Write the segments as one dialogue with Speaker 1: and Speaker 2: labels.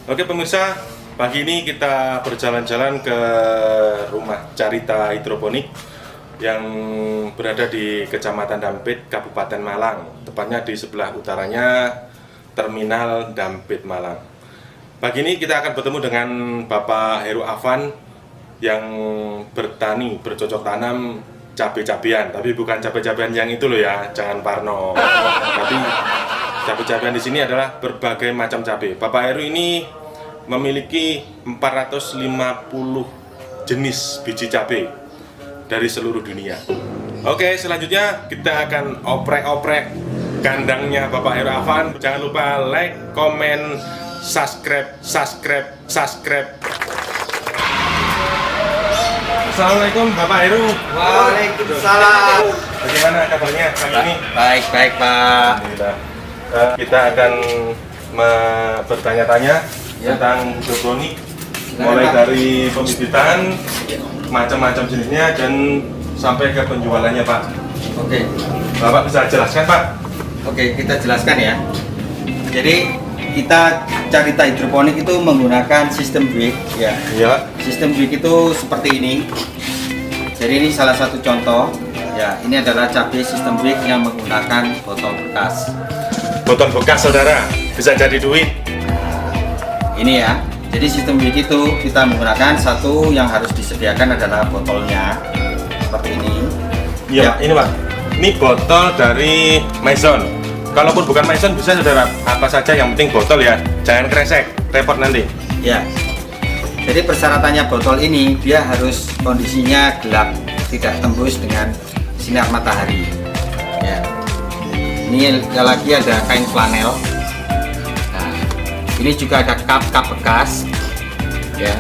Speaker 1: Oke pemirsa, pagi ini kita berjalan-jalan ke rumah Carita Hidroponik yang berada di Kecamatan Dampit, Kabupaten Malang. Tepatnya di sebelah utaranya Terminal Dampit Malang. Pagi ini kita akan bertemu dengan Bapak Heru Afan yang bertani, bercocok tanam cabai-cabean. Tapi bukan cabai-cabean yang itu loh ya, jangan parno. Tapi cabai-cabean di sini adalah berbagai macam cabai. Bapak Heru ini memiliki 450 jenis biji cabai dari seluruh dunia. Oke, selanjutnya kita akan oprek-oprek kandangnya Bapak Heru Afan. Jangan lupa like, komen, subscribe. Assalamualaikum Bapak Heru.
Speaker 2: Waalaikumsalam.
Speaker 1: Bagaimana kabarnya kali ini?
Speaker 2: Baik, baik Pak.
Speaker 1: Alhamdulillah. Kita akan bertanya-tanya tentang hidroponik, mulai dari pembibitan, macam-macam jenisnya, dan sampai ke penjualannya Pak.
Speaker 2: Oke.
Speaker 1: Bapak bisa jelaskan Pak?
Speaker 2: Oke, kita jelaskan ya. Jadi kita Carita Hidroponik itu menggunakan sistem BIG ya.
Speaker 1: Iya.
Speaker 2: Sistem BIG itu seperti ini. Jadi ini salah satu contoh. Ya, ini adalah cabai sistem BIG yang menggunakan botol bekas.
Speaker 1: Botol bekas saudara, bisa jadi duit.
Speaker 2: Ini ya. Jadi sistem BIG itu kita menggunakan satu yang harus disediakan adalah botolnya seperti ini.
Speaker 1: Iya Pak, ini Pak. Ini botol dari Maison. Kalaupun bukan Maison bisa saudara, apa saja yang penting botol ya. Jangan kresek, repot nanti.
Speaker 2: Ya. Jadi persyaratannya botol ini dia harus kondisinya gelap, tidak tembus dengan sinar matahari. Ya. Ini lagi ada kain flanel. Nah, ini juga ada cup bekas. Ya.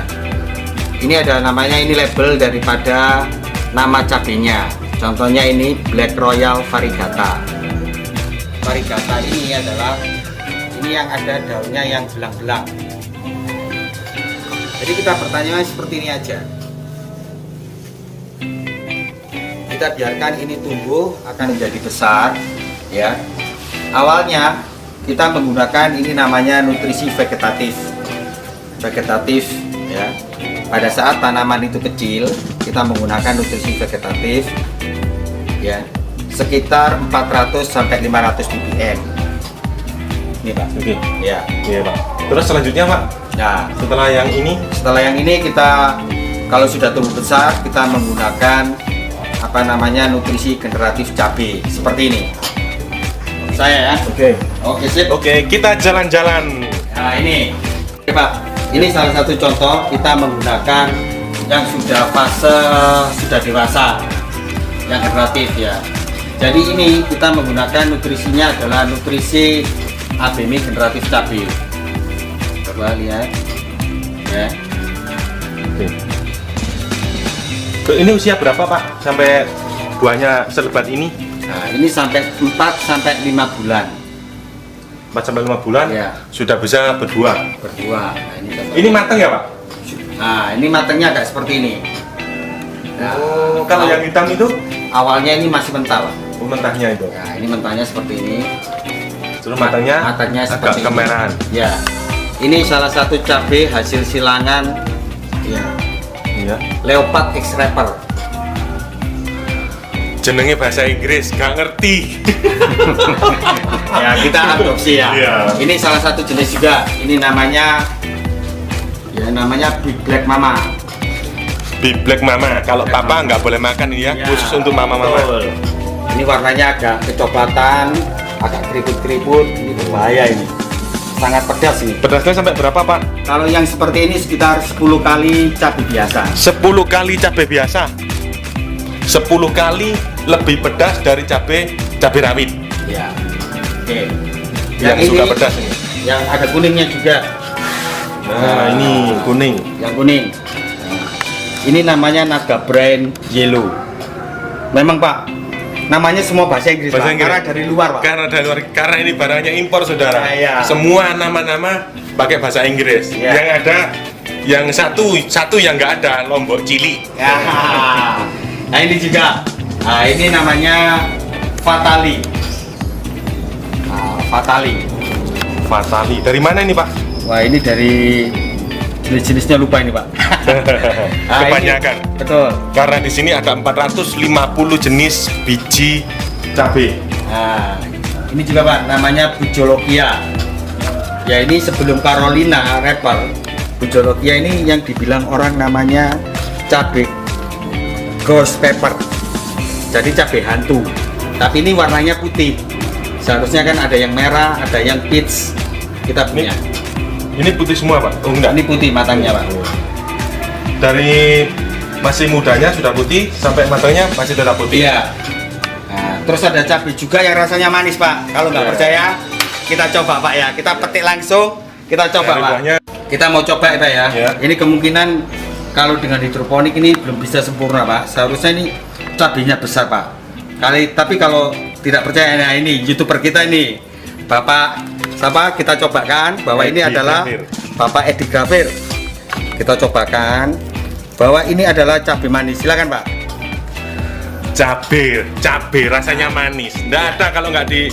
Speaker 2: Ini ada namanya, ini label daripada nama cabenya. Contohnya ini Black Royal Variegata. Variegata ini adalah yang ada daunnya yang belang-belang. Jadi kita pertanyaannya seperti ini aja. Kita biarkan ini tumbuh, akan menjadi besar ya. Awalnya kita menggunakan ini namanya nutrisi vegetatif ya. Pada saat tanaman itu kecil kita menggunakan nutrisi vegetatif ya, sekitar 400 sampai 500 ppm. Ini Pak.
Speaker 1: Oke.
Speaker 2: Ya.
Speaker 1: Iya Pak. Terus selanjutnya Pak,
Speaker 2: Nah,
Speaker 1: setelah yang ini
Speaker 2: kita kalau sudah tumbuh besar kita menggunakan apa namanya nutrisi generatif cabai seperti ini. Saya ya. Oke, sip.
Speaker 1: Oke, kita jalan-jalan.
Speaker 2: Nah, ini. Oke, Pak. Ini salah satu contoh kita menggunakan yang sudah fase sudah dewasa. Yang generatif ya. Jadi ini kita menggunakan nutrisinya adalah nutrisi ABMI generatif cabai. Coba lihat ya.
Speaker 1: Oke. Ini usia berapa Pak sampai buahnya selebat ini?
Speaker 2: Nah, ini sampai 4 sampai 5 bulan.
Speaker 1: 4 sampai 5 bulan
Speaker 2: Ya.
Speaker 1: sudah bisa berbuah.
Speaker 2: Berbuah. Nah, ini contoh.
Speaker 1: Ini matang ya Pak?
Speaker 2: Nah, ini matangnya agak seperti ini. Nah,
Speaker 1: Kalau yang hitam itu
Speaker 2: awalnya ini masih mentah, Pak.
Speaker 1: mentahnya itu.
Speaker 2: Nah, ini mentahnya seperti ini.
Speaker 1: Terus matangnya
Speaker 2: Matangnya
Speaker 1: agak
Speaker 2: seperti ini.
Speaker 1: kemerahan.
Speaker 2: Ya. Ini salah satu cabai hasil silangan ya,
Speaker 1: Iya.
Speaker 2: Leopard X Rapper.
Speaker 1: Jenenge bahasa Inggris, gak ngerti.
Speaker 2: Ya, kita adopsi ya.
Speaker 1: Iya.
Speaker 2: Ini salah satu jenis juga. Ini namanya Big Black Mama.
Speaker 1: Big Black Mama. Kalau papa nggak boleh makan ini ya,
Speaker 2: Ya,
Speaker 1: khusus untuk mama-mama.
Speaker 2: betul. Ini warnanya agak kecoklatan, agak keriput-keriput. Ini berbahaya ini. Sangat pedas ini.
Speaker 1: Pedasnya sampai berapa Pak?
Speaker 2: Kalau yang seperti ini sekitar 10 kali cabai biasa.
Speaker 1: 10 kali cabai biasa. 10 kali lebih pedas dari cabai rawit.
Speaker 2: Ya. Oke.
Speaker 1: Yang suka pedas ini.
Speaker 2: Yang ada kuningnya juga.
Speaker 1: Nah, ini kuning.
Speaker 2: Yang kuning. Nah, ini namanya Naga Brand Yellow. Memang Pak, namanya semua bahasa Inggris,
Speaker 1: Bahasa
Speaker 2: Pak.
Speaker 1: Inggris.
Speaker 2: Karena dari luar Pak.
Speaker 1: Karena ini barangnya impor saudara.
Speaker 2: Iya.
Speaker 1: Semua nama-nama pakai bahasa Inggris.
Speaker 2: Iya.
Speaker 1: Yang ada, yang satu yang nggak ada, Lombok Cili.
Speaker 2: Ya. Nah ini juga. Nah ini namanya Fatali. Nah, Fatali.
Speaker 1: Fatali. Dari mana ini Pak?
Speaker 2: Wah, ini dari jenis-jenisnya lupa ini, Pak.
Speaker 1: Kebanyakan.
Speaker 2: Ini, betul.
Speaker 1: Karena di sini ada 450 jenis biji cabai.
Speaker 2: Nah, ini juga Pak, namanya Bujolokia. Ya, ini sebelum Carolina Reaper, Bujolokia ini yang dibilang orang namanya cabai ghost pepper. Jadi cabai hantu. Tapi ini warnanya putih. Seharusnya kan ada yang merah, ada yang peach. Kita punya.
Speaker 1: Ini putih semua Pak? Oh enggak?
Speaker 2: Ini putih matangnya Pak.
Speaker 1: Dari masih mudanya sudah putih sampai matangnya masih tetap putih.
Speaker 2: Iya. Nah, terus ada cabai juga yang rasanya manis Pak. Kalau nggak percaya, kita coba Pak ya. Kita petik langsung, kita coba Pak.
Speaker 1: Buahnya.
Speaker 2: Kita mau coba Pak ya.
Speaker 1: Ya.
Speaker 2: Ini kemungkinan kalau dengan hidroponik ini belum bisa sempurna Pak. Seharusnya ini cabainya besar Pak. Tapi kalau tidak percaya, nah ini YouTuber kita ini, Bapak siapa, kita cobakan bahwa ini adalah Bapak Edi Grafir. Kita cobakan bahwa ini adalah cabai manis. Silakan Pak.
Speaker 1: Cabai rasanya manis. Nggak ada kalau nggak di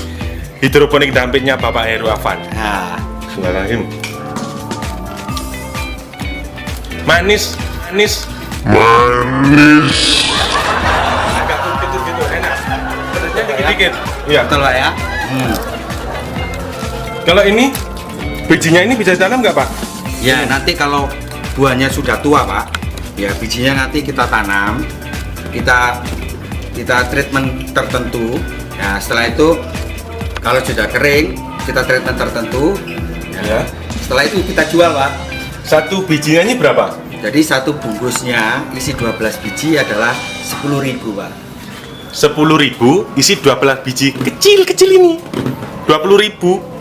Speaker 1: hidroponik dampitnya Bapak Heru Afan.
Speaker 2: Nah,
Speaker 1: Bismillahirrahmanirrahim. Manis. Agak tutup gitu, enak. Pedasnya dikit-dikit. Iya.
Speaker 2: betul Pak ya.
Speaker 1: Kalau ini bijinya ini bisa ditanam nggak Pak?
Speaker 2: Ya, nanti kalau buahnya sudah tua Pak, ya bijinya nanti kita tanam, kita treatment tertentu. Nah, setelah itu kalau sudah kering, kita treatment tertentu.
Speaker 1: Ya.
Speaker 2: Setelah itu kita jual Pak.
Speaker 1: Satu bijinya ini berapa?
Speaker 2: Jadi satu bungkusnya isi 12 biji adalah 10.000 Pak.
Speaker 1: 10.000 isi 12 biji kecil ini. 20.000.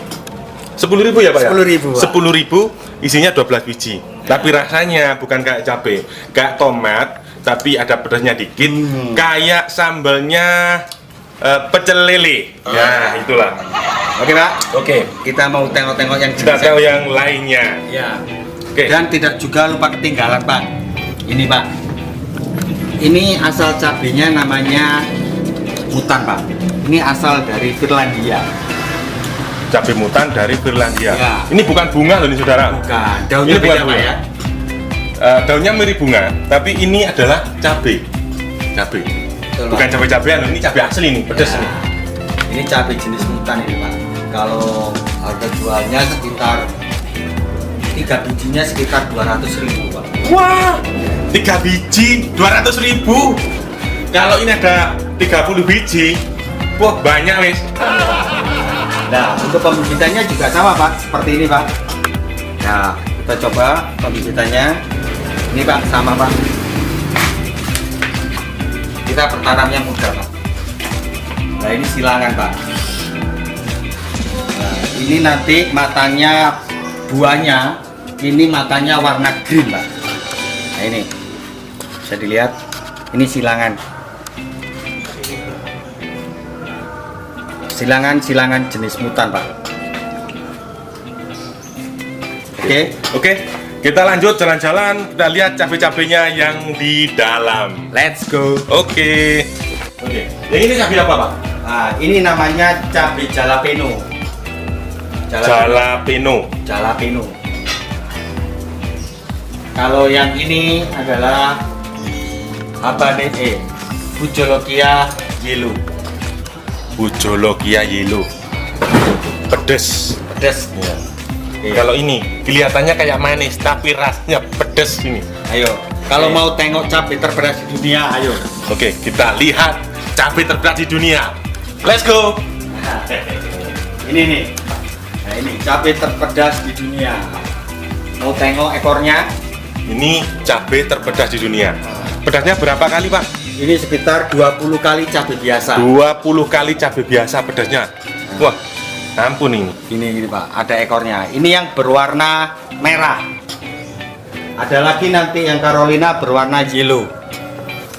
Speaker 1: 10.000 ya Pak ya?
Speaker 2: 10.000, Pak.
Speaker 1: 10.000 isinya 12 biji. Tapi rasanya bukan kayak cabai, kayak tomat, tapi ada pedasnya dikit, kayak sambalnya pecel lele. Ya, itulah.
Speaker 2: Oke Pak.
Speaker 1: Oke.
Speaker 2: Kita mau tengok-tengok yang
Speaker 1: Kita
Speaker 2: jenis.
Speaker 1: tahu yang lainnya.
Speaker 2: Ya.
Speaker 1: Oke.
Speaker 2: Dan tidak juga lupa ketinggalan Pak. Ini Pak. Ini asal cabenya namanya Mutan Pak. Ini asal dari Finlandia.
Speaker 1: Cabai mutan dari Finlandia.
Speaker 2: Ya.
Speaker 1: Ini bukan bunga loh ini saudara.
Speaker 2: Bukan. Daunnya
Speaker 1: Ini bukan
Speaker 2: beda Pak
Speaker 1: bunga.
Speaker 2: ya.
Speaker 1: Daunnya mirip bunga, tapi ini adalah cabai.
Speaker 2: Betul,
Speaker 1: Bukan
Speaker 2: Pak.
Speaker 1: cabai-cabean, ini cabai asli nih, pedas
Speaker 2: Ya.
Speaker 1: nih.
Speaker 2: Ini cabai jenis Mutan ini Pak. Kalau harga jualnya sekitar 3 bijinya sekitar 200.000 Pak.
Speaker 1: Wah, 3 biji 200.000. Kalau ini ada 30 biji, wah banyak wis.
Speaker 2: Nah, untuk pembibitannya juga sama Pak, seperti ini Pak. Nah, kita coba pembibitannya. Ini Pak, sama Pak. Kita bertanamnya mudah Pak. Nah, ini silangan Pak. Nah, ini nanti matanya, buahnya, ini matanya warna green Pak. Nah, ini bisa dilihat, ini silangan. Silangan jenis Mutan Pak. Oke,
Speaker 1: Kita lanjut jalan-jalan, kita lihat cabai-cabainya yang di dalam.
Speaker 2: let's go.
Speaker 1: Oke. Yang ini cabai apa Pak?
Speaker 2: Nah, ini namanya cabai jalapeno.
Speaker 1: Jalapeno.
Speaker 2: Kalau yang ini adalah habanero, Bujolokia yellow.
Speaker 1: Bujolokia yellow. Pedes.
Speaker 2: Pedas.
Speaker 1: Ya.
Speaker 2: Oke.
Speaker 1: Kalau ini kelihatannya kayak manis, tapi rasanya pedes ini.
Speaker 2: Ayo, kalau
Speaker 1: Oke.
Speaker 2: mau tengok cabai terpedas di dunia, ayo.
Speaker 1: Oke, kita lihat cabai terberat di dunia. Let's go.
Speaker 2: Nah, ini nih. Nah, ini cabai terpedas di dunia. Mau tengok ekornya?
Speaker 1: Ini cabai terpedas di dunia. Pedasnya berapa kali Pak?
Speaker 2: Ini sekitar 20 kali cabai biasa.
Speaker 1: 20 kali cabai biasa pedasnya. Wah, ampun ini.
Speaker 2: Ini Pak, ada ekornya. Ini yang berwarna merah. Ada lagi nanti yang Carolina berwarna yellow.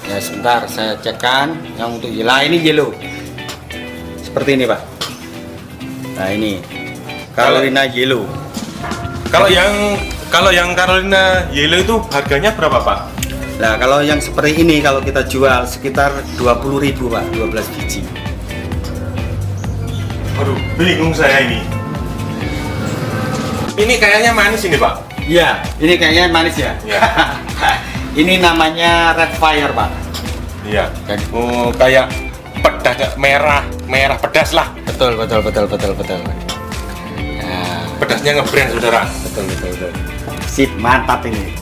Speaker 2: Ya sebentar, saya cekkan yang untuk yellow. Nah, ini yellow. Seperti ini Pak. Nah ini Carolina yellow.
Speaker 1: Kalau yang Carolina yellow itu harganya berapa Pak?
Speaker 2: Nah kalau yang seperti ini kalau kita jual sekitar 20.000 Pak, 12 biji.
Speaker 1: Aduh, bingung saya ini. Ini kayaknya manis ini Pak.
Speaker 2: Iya, ini kayaknya manis ya.
Speaker 1: Iya.
Speaker 2: Ini namanya red fire Pak.
Speaker 1: Iya. Oh, kayak pedas merah pedas lah.
Speaker 2: Betul. Nah,
Speaker 1: Pedasnya ngebrand saudara.
Speaker 2: betul. Sip, mantap ini.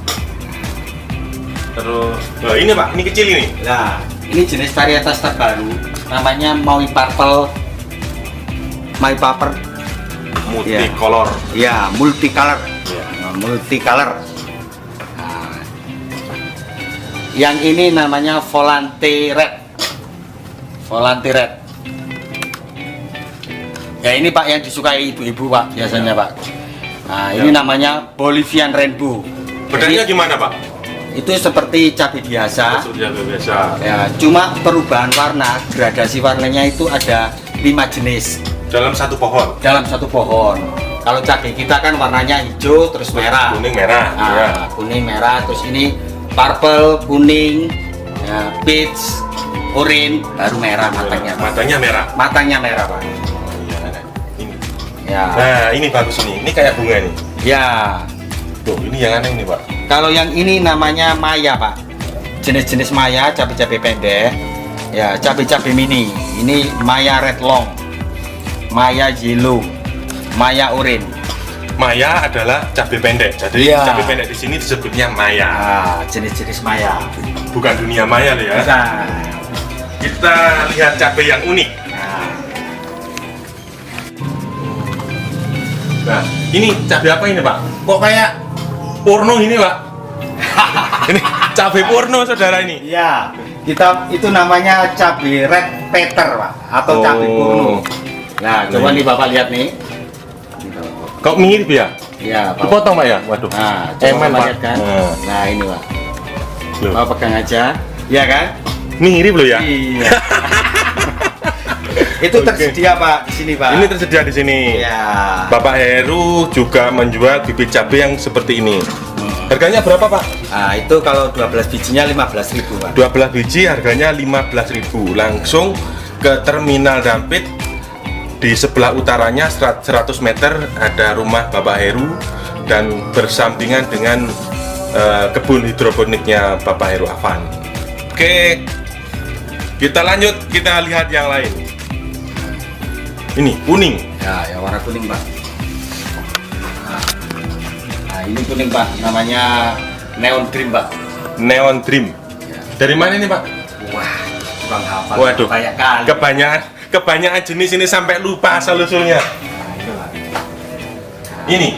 Speaker 1: Terus, ini Pak, ini kecil ini.
Speaker 2: Nah, ini jenis varietas terbaru, namanya Maui Purple.
Speaker 1: Multicolor.
Speaker 2: Ya, multicolor.
Speaker 1: Iya.
Speaker 2: Multicolor. Nah, yang ini namanya Volante Red. Ya ini Pak yang disukai ibu-ibu Pak biasanya Pak. Nah, ini namanya Bolivian Rainbow.
Speaker 1: Bedanya
Speaker 2: Jadi,
Speaker 1: gimana Pak?
Speaker 2: itu seperti cabai biasa.
Speaker 1: Seperti yang biasa.
Speaker 2: Ya, cuma perubahan warna, gradasi warnanya itu ada 5 jenis
Speaker 1: Dalam satu pohon.
Speaker 2: dalam satu pohon. Kalau cabai kita kan warnanya hijau terus merah.
Speaker 1: Kuning merah.
Speaker 2: Nah,
Speaker 1: Ya.
Speaker 2: kuning merah terus ini purple, kuning, ya, peach, orange, baru merah matangnya. Pak.
Speaker 1: Matanya merah.
Speaker 2: Matangnya merah Pak.
Speaker 1: Ini.
Speaker 2: Ya.
Speaker 1: Nah, ini bagus ini. Ini kayak bunga nih.
Speaker 2: Ya.
Speaker 1: Tuh, ini yang aneh ini Pak.
Speaker 2: Kalau yang ini namanya Maya Pak. Jenis-jenis Maya, cabai-cabai pendek. Ya, cabai-cabai mini. Ini Maya Red Long, Maya Yellow, Maya Orange.
Speaker 1: Maya adalah cabai pendek. Jadi
Speaker 2: Iya.
Speaker 1: cabai pendek di sini disebutnya Maya.
Speaker 2: Ah, jenis-jenis Maya.
Speaker 1: Bukan dunia maya loh ya.
Speaker 2: Bisa.
Speaker 1: Kita lihat cabai yang unik.
Speaker 2: Nah,
Speaker 1: Nah, ini cabai apa ini Pak? Kok kayak porno ini Pak? Ini cabai porno saudara ini.
Speaker 2: iya. Kita itu namanya cabai red peter Pak, atau cabai
Speaker 1: Oh.
Speaker 2: purno. Nah, coba nih Bapak lihat nih.
Speaker 1: Kok mirip ya?
Speaker 2: Ya, Pak.
Speaker 1: Dipotong Pak ya? Waduh.
Speaker 2: Nah, coba
Speaker 1: Emen,
Speaker 2: Bapak
Speaker 1: Pak.
Speaker 2: lihat kan.
Speaker 1: Nah.
Speaker 2: Nah, ini Pak.
Speaker 1: Loh,
Speaker 2: Bapak pegang aja. Iya kan?
Speaker 1: mirip loh ya?
Speaker 2: Iya. Itu
Speaker 1: Oke.
Speaker 2: tersedia Pak di sini Pak.
Speaker 1: Ini tersedia di sini.
Speaker 2: Ya.
Speaker 1: Bapak Heru juga menjual bibit cabai yang seperti ini. Harganya berapa Pak?
Speaker 2: Nah, itu kalau 12 bijinya 15.000 Pak.
Speaker 1: 12 biji harganya 15.000. Langsung ke Terminal Dampit. Di sebelah utaranya 100 meter ada rumah Bapak Heru dan bersampingan dengan kebun hidroponiknya Bapak Heru Avan. Oke, kita lanjut, kita lihat yang lain. Ini kuning.
Speaker 2: Ya, yang warna kuning Pak. Nah, ini kuning Pak, namanya Neon Dream Pak.
Speaker 1: Neon Dream.
Speaker 2: Ya.
Speaker 1: Dari mana ini Pak?
Speaker 2: Wah, kurang hafal.
Speaker 1: Waduh,
Speaker 2: banyak kali.
Speaker 1: kebanyakan jenis ini sampai lupa asal usulnya.
Speaker 2: Nah, itu Pak.
Speaker 1: Ini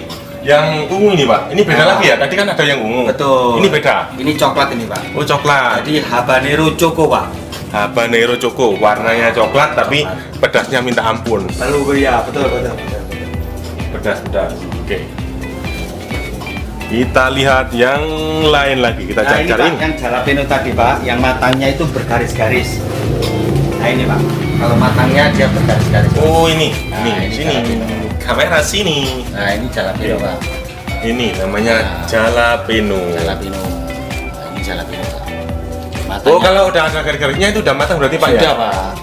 Speaker 1: yang ungu ini Pak. Ini beda
Speaker 2: Ah.
Speaker 1: lagi ya. Tadi kan ada yang ungu.
Speaker 2: Betul.
Speaker 1: Ini beda.
Speaker 2: Ini coklat ini Pak.
Speaker 1: Oh coklat.
Speaker 2: Jadi habanero choco Pak.
Speaker 1: Habanero Choco. Warnanya coklat tapi pedasnya minta ampun.
Speaker 2: Lalu ya, betul.
Speaker 1: Pedas. Oke. Kita lihat yang lain lagi. Kita
Speaker 2: Nah, ini Pak,
Speaker 1: cari-cari.
Speaker 2: yang jalapeno tadi Pak, yang matangnya itu bergaris-garis. Nah, ini Pak. Kalau matangnya dia bergaris-garis.
Speaker 1: Oh ini.
Speaker 2: Nah,
Speaker 1: Ini
Speaker 2: ini
Speaker 1: sini.
Speaker 2: jalapeno.
Speaker 1: Kamera sini.
Speaker 2: Nah, ini jalapeno Pak.
Speaker 1: Ini namanya
Speaker 2: Nah.
Speaker 1: jalapeno.
Speaker 2: Jalapeno. Nah, ini jalapeno Pak. Matangnya
Speaker 1: Oh kalau udah ada garis-garisnya itu udah matang berarti Pak
Speaker 2: sudah
Speaker 1: ya?
Speaker 2: Pak.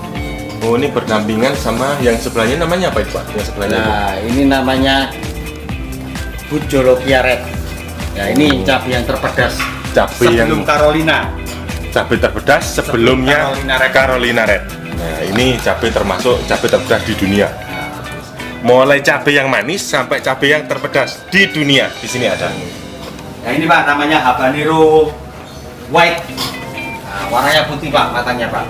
Speaker 1: Oh ini berdampingan sama yang sebelahnya namanya apa itu Pak? Yang sebelahnya itu?
Speaker 2: Nah, ini namanya Bujolokia Red. Ya, ini cabai yang terpedas.
Speaker 1: Cabai yang
Speaker 2: Sebelum Carolina.
Speaker 1: cabai terpedas sebelumnya
Speaker 2: Carolina Red.
Speaker 1: Carolina Red. Nah ini cabai termasuk cabai terpedas di dunia. Mulai cabai yang manis sampai cabai yang terpedas di dunia di sini ada.
Speaker 2: Nah, ini Pak namanya habanero white. Nah, warnanya putih Pak, matangnya Pak.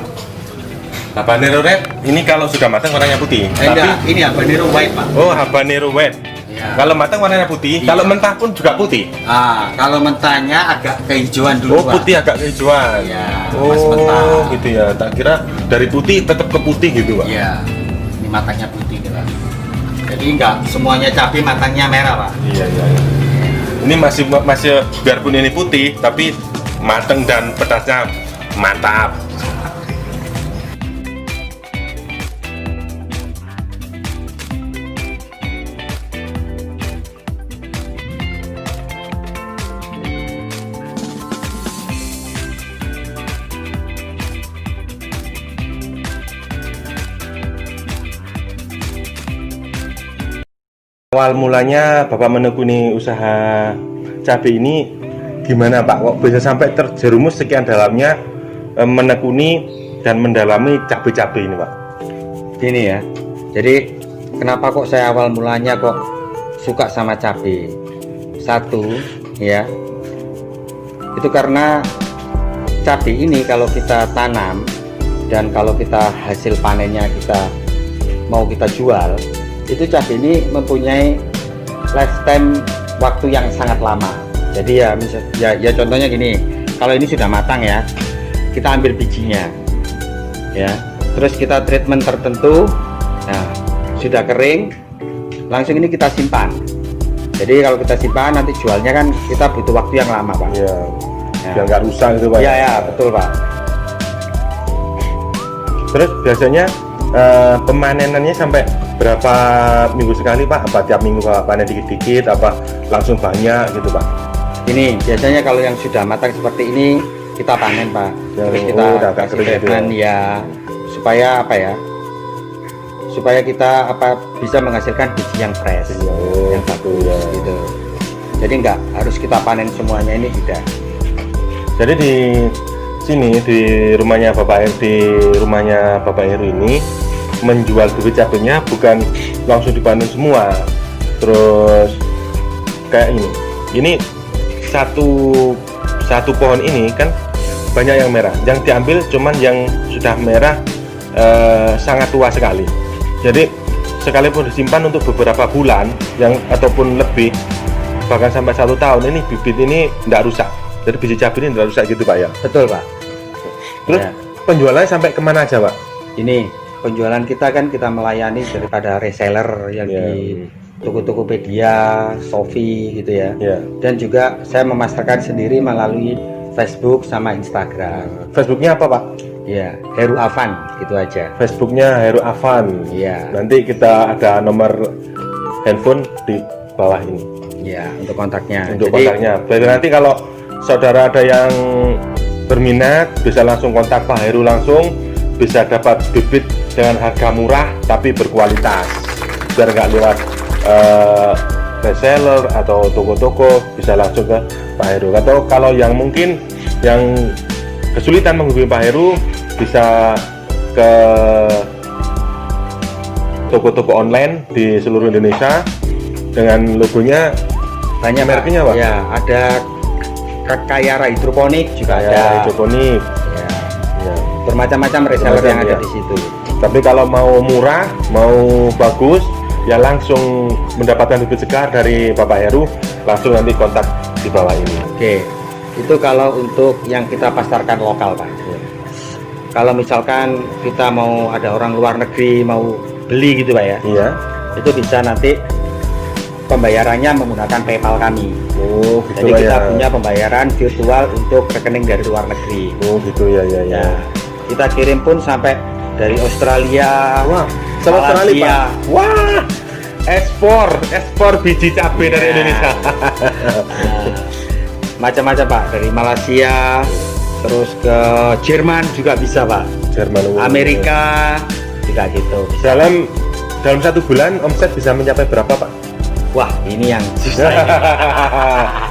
Speaker 1: Habanero Red ini kalau sudah matang warnanya putih.
Speaker 2: Enggak, ini habanero white Pak.
Speaker 1: Oh habanero red.
Speaker 2: Ya.
Speaker 1: Kalau matang warnanya putih,
Speaker 2: Iya.
Speaker 1: kalau mentah pun juga putih.
Speaker 2: Ah, kalau mentahnya agak kehijauan dulu
Speaker 1: Oh
Speaker 2: Pak.
Speaker 1: putih agak kehijauan.
Speaker 2: Iya,
Speaker 1: Oh
Speaker 2: masih mentah.
Speaker 1: gitu ya. Tak kira dari putih tetap ke putih gitu Pak.
Speaker 2: Iya. Ini matangnya putih nih Pak. Jadi enggak semuanya cabai matangnya merah Pak.
Speaker 1: Iya. Ini masih biarpun ini putih tapi mateng dan pedasnya mantap. Awal mulanya Bapak menekuni usaha cabai ini gimana Pak? Kok bisa sampai terjerumus sekian dalamnya menekuni dan mendalami cabai-cabai ini Pak?
Speaker 2: Gini ya, jadi kenapa kok saya awal mulanya kok suka sama cabai? Satu ya, itu karena cabai ini kalau kita tanam dan kalau kita hasil panennya kita mau kita jual, itu cabai ini mempunyai lifetime waktu yang sangat lama. Jadi ya contohnya gini, kalau ini sudah matang ya, kita ambil bijinya ya, terus kita treatment tertentu, nah sudah kering, langsung ini kita simpan. Jadi kalau kita simpan nanti jualnya kan kita butuh waktu yang lama Pak.
Speaker 1: Iya, biar nggak rusak gitu Pak.
Speaker 2: Iya ya, betul Pak.
Speaker 1: Terus biasanya pemanenannya sampai berapa minggu sekali Pak? Apa tiap minggu Pak panen dikit-dikit? Apa langsung banyak gitu Pak?
Speaker 2: Ini biasanya kalau yang sudah matang seperti ini kita panen Pak. Terus kita kasih treatment ya, supaya apa ya? Supaya kita bisa menghasilkan biji yang fresh, yang bagus ya. Gitu. Jadi nggak harus kita panen semuanya, ini tidak.
Speaker 1: Jadi di sini di rumahnya Bapak Heru ini menjual bibit cabenya bukan langsung dipanen semua. Terus kayak ini satu pohon ini kan banyak yang merah. Yang diambil cuman yang sudah merah sangat tua sekali. Jadi sekalipun disimpan untuk beberapa bulan ataupun lebih, bahkan sampai 1 tahun, ini bibit ini tidak rusak. Jadi biji cabai ini tidak rusak gitu Pak ya?
Speaker 2: Betul Pak.
Speaker 1: Terus ya, penjualannya sampai kemana aja Pak?
Speaker 2: Ini penjualan kita kan kita melayani daripada reseller yang di Tokopedia, Shopee gitu ya. Dan juga saya memasarkan sendiri melalui Facebook sama Instagram.
Speaker 1: Facebooknya apa Pak?
Speaker 2: Ya, Heru Avan gitu aja.
Speaker 1: Facebooknya Heru Avan.
Speaker 2: Iya.
Speaker 1: Nanti kita ada nomor handphone di bawah ini.
Speaker 2: Ya, untuk kontaknya.
Speaker 1: Kontaknya. Berarti nanti kalau saudara ada yang berminat bisa langsung kontak Pak Heru langsung, bisa dapat bibit dengan harga murah tapi berkualitas. Biar nggak lewat reseller atau toko-toko, bisa langsung ke Pak Heru. Atau kalau yang mungkin yang kesulitan menghubungi Pak Heru, bisa ke toko-toko online di seluruh Indonesia dengan logonya
Speaker 2: banyak
Speaker 1: mereknya Pak.
Speaker 2: Ya, ada Kayara hidroponik juga ada.
Speaker 1: Hidroponik.
Speaker 2: Ya. Bermacam-macam reseller yang ada di situ.
Speaker 1: Tapi kalau mau murah, mau bagus, ya langsung mendapatkan bibit segar dari Bapak Heru, langsung nanti kontak di bawah ini.
Speaker 2: Oke. Itu kalau untuk yang kita pasarkan lokal Pak. Kalau misalkan kita mau ada orang luar negeri mau beli gitu Pak ya.
Speaker 1: Iya.
Speaker 2: Itu bisa nanti pembayarannya menggunakan PayPal kami.
Speaker 1: Oh, gitu.
Speaker 2: Jadi kita punya pembayaran virtual untuk rekening dari luar negeri.
Speaker 1: Oh, gitu ya.
Speaker 2: Kita kirim pun sampai dari Australia.
Speaker 1: Wah, Australia. Wah, ekspor biji cabai dari Indonesia.
Speaker 2: Macam-macam Pak, dari Malaysia, terus ke Jerman juga bisa Pak.
Speaker 1: Jerman,
Speaker 2: Amerika juga gitu.
Speaker 1: Dalam 1 bulan omset bisa mencapai berapa Pak?
Speaker 2: Wah, ini yang susah.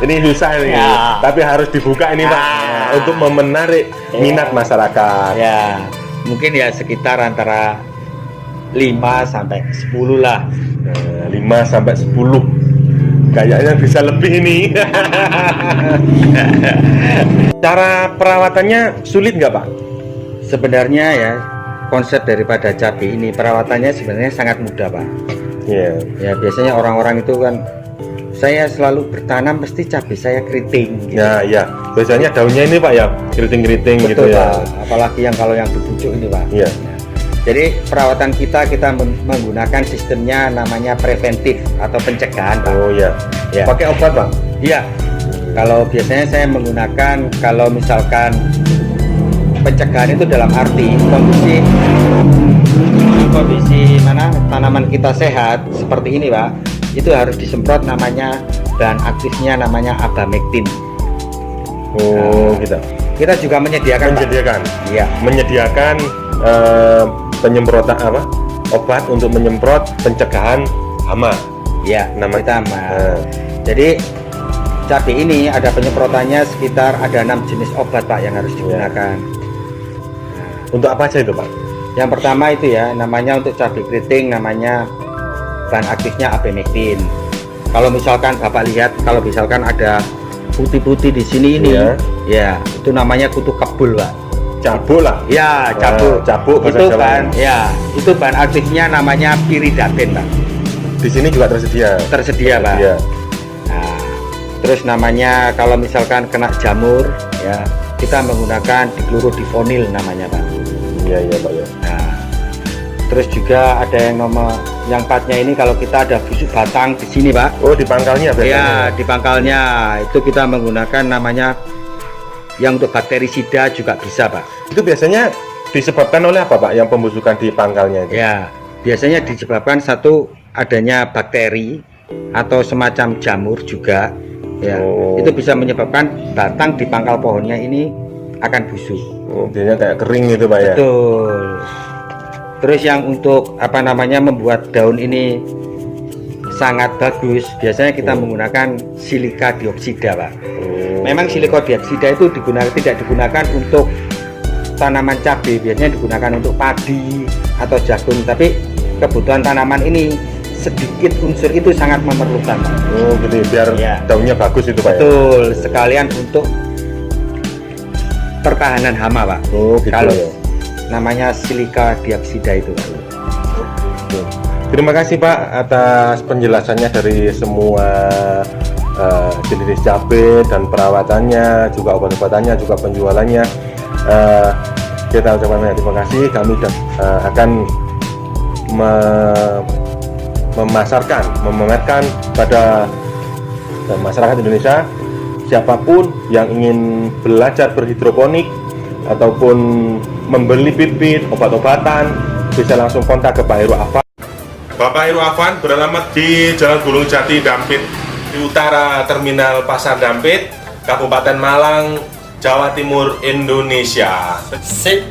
Speaker 1: Ini susah ini, tapi harus dibuka ini Pak, untuk menarik minat masyarakat.
Speaker 2: Ya, mungkin ya sekitar antara 5 sampai 10 lah.
Speaker 1: 5 sampai 10. Kayaknya bisa lebih ini. Cara perawatannya sulit nggak Pak?
Speaker 2: Sebenarnya ya, konsep daripada cabai ini perawatannya sebenarnya sangat mudah Pak.
Speaker 1: Yeah.
Speaker 2: Ya biasanya orang-orang itu kan, saya selalu bertanam pasti cabai saya keriting gitu.
Speaker 1: Ya biasanya daunnya ini Pak ya keriting-keriting gitu ya.
Speaker 2: Pak. Apalagi yang kalau yang dibujuk ini Pak.
Speaker 1: Iya.
Speaker 2: Jadi perawatan kita menggunakan sistemnya namanya preventif atau pencegahan Pak.
Speaker 1: Oh iya.
Speaker 2: Ya.
Speaker 1: Pakai obat Pak?
Speaker 2: Iya. Kalau biasanya saya menggunakan, kalau misalkan pencegahan itu dalam arti kondisi mana tanaman kita sehat seperti ini Pak, itu harus disemprot namanya bahan aktifnya namanya abamectin.
Speaker 1: Oh gitu.
Speaker 2: Kita juga menyediakan
Speaker 1: Iya, menyediakan penyemprotan obat untuk menyemprot pencegahan hama.
Speaker 2: Ya,
Speaker 3: Nama
Speaker 2: pertama. Jadi cabai ini ada penyemprotannya sekitar ada 6 jenis obat Pak yang harus digunakan.
Speaker 3: Untuk apa aja itu Pak?
Speaker 2: Yang pertama itu ya, namanya untuk cabai keriting namanya bahan aktifnya abemectin. Kalau misalkan Bapak lihat, kalau misalkan ada putih-putih di sini ini, ya itu namanya kutu kebul Pak.
Speaker 3: Cabuk lah.
Speaker 2: Ya, cabuk.
Speaker 3: Cabuk bahasa
Speaker 2: Itu
Speaker 3: Jawanya.
Speaker 2: kan, ya itu bahan aktifnya namanya piridapen Pak.
Speaker 3: Di sini juga tersedia.
Speaker 2: Tersedia Pak.
Speaker 3: Iya.
Speaker 2: Nah, terus namanya kalau misalkan kena jamur, ya kita menggunakan diklorodifonil namanya Pak.
Speaker 3: Iya Pak ya.
Speaker 2: Nah, terus juga ada yang nomor yang empatnya ini kalau kita ada busuk batang di sini Pak.
Speaker 3: Oh, di pangkalnya biasanya.
Speaker 2: Ya, di pangkalnya itu kita menggunakan namanya yang untuk bakterisida juga bisa Pak.
Speaker 3: Itu biasanya disebabkan oleh apa Pak yang pembusukan di pangkalnya itu?
Speaker 2: Ya, biasanya disebabkan satu adanya bakteri atau semacam jamur juga. Ya, itu bisa menyebabkan batang di pangkal pohonnya ini akan busuk.
Speaker 3: Oh, biasanya kayak kering gitu Pak ya.
Speaker 2: Betul. Terus yang untuk apa namanya membuat daun ini sangat bagus, biasanya kita menggunakan silika dioksida Pak. Memang silika dioksida itu tidak digunakan untuk tanaman cabai, biasanya digunakan untuk padi atau jagung, tapi kebutuhan tanaman ini sedikit unsur itu sangat memerlukan Pak.
Speaker 3: Oh gitu biar daunnya bagus itu Pak ya.
Speaker 2: Betul, sekalian untuk pertahanan hama Pak.
Speaker 3: Oh gitu
Speaker 2: Kalau
Speaker 3: ya.
Speaker 2: namanya silika dioksida itu Pak.
Speaker 3: Oke. Terima kasih Pak atas penjelasannya dari semua jenis cabai dan perawatannya, juga obat-obatannya, juga penjualannya. Kita ucapkan banyak terima kasih. Kami akan memamerkan pada masyarakat Indonesia, siapapun yang ingin belajar berhidroponik ataupun membeli bibit obat-obatan bisa langsung kontak ke Pak Heru Afan.
Speaker 1: Bapak Heru Afan beralamat di Jalan Gunung Jati, Dampit, di utara Terminal Pasar Dampit, Kabupaten Malang, Jawa Timur, Indonesia.
Speaker 2: Sip.